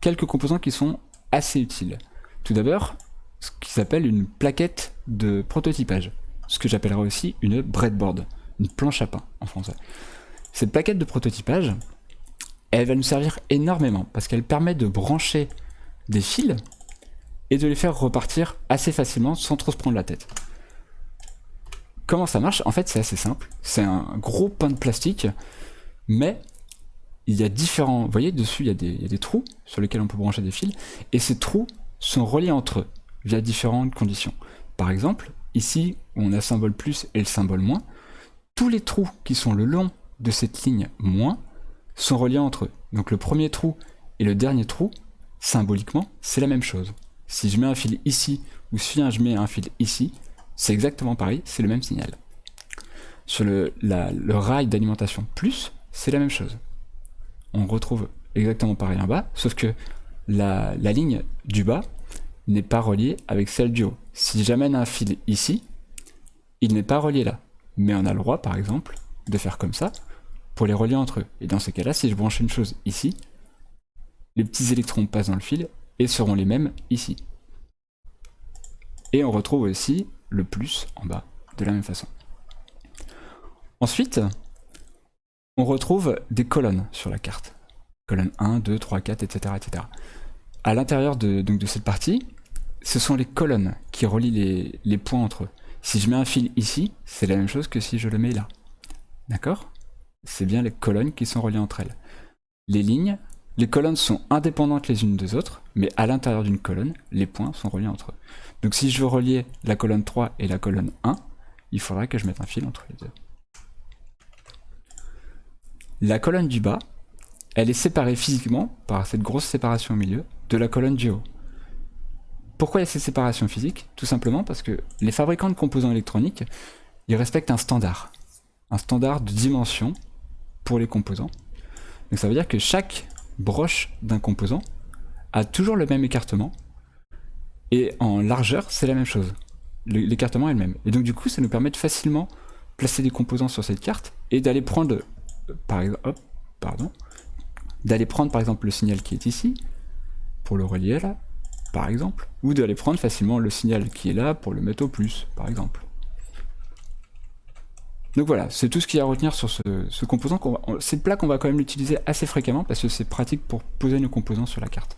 quelques composants qui sont assez utiles. Tout d'abord, ce qui s'appelle une plaquette de prototypage, ce que j'appellerais aussi une breadboard, une planche à pain en français. Cette plaquette de prototypage, elle va nous servir énormément parce qu'elle permet de brancher des fils et de les faire repartir assez facilement sans trop se prendre la tête. Comment ça marche? En fait, c'est assez simple. C'est un gros pain de plastique, mais il y a différents... Vous voyez, dessus, il y a des trous sur lesquels on peut brancher des fils, et ces trous sont reliés entre eux via différentes conditions. Par exemple, ici, où on a le symbole plus et le symbole moins, tous les trous qui sont le long de cette ligne moins sont reliés entre eux. Donc le premier trou et le dernier trou, symboliquement, c'est la même chose. Si je mets un fil ici, ou si je mets un fil ici, c'est exactement pareil, c'est le même signal. Sur le rail d'alimentation plus, c'est la même chose. On retrouve exactement pareil en bas, sauf que la ligne du bas n'est pas reliée avec celle du haut. Si j'amène un fil ici, il n'est pas relié là. Mais on a le droit, par exemple, de faire comme ça, pour les relier entre eux. Et dans ces cas-là, si je branche une chose ici, les petits électrons passent dans le fil et seront les mêmes ici. Et on retrouve aussi le plus en bas, de la même façon. Ensuite, on retrouve des colonnes sur la carte. Colonne 1, 2, 3, 4, etc. etc. À l'intérieur de cette partie, ce sont les colonnes qui relient les points entre eux. Si je mets un fil ici, c'est la même chose que si je le mets là. D'accord? C'est bien les colonnes qui sont reliées entre elles. Les lignes, les colonnes sont indépendantes les unes des autres, mais à l'intérieur d'une colonne, les points sont reliés entre eux. Donc si je veux relier la colonne 3 et la colonne 1, il faudra que je mette un fil entre les deux. La colonne du bas, elle est séparée physiquement par cette grosse séparation au milieu de la colonne du haut. Pourquoi il y a cette séparation physique? Tout simplement parce que les fabricants de composants électroniques, ils respectent un standard de dimension pour les composants. Donc ça veut dire que chaque broche d'un composant a toujours le même écartement, et en largeur, c'est la même chose. L'écartement est le même. Et donc du coup, ça nous permet de facilement placer des composants sur cette carte, et d'aller prendre, par exemple, le signal qui est ici, pour le relier là, par exemple, ou d'aller prendre facilement le signal qui est là pour le mettre au plus, par exemple. Donc voilà, c'est tout ce qu'il y a à retenir sur ce composant. Cette plaque, on va quand même l'utiliser assez fréquemment parce que c'est pratique pour poser nos composants sur la carte.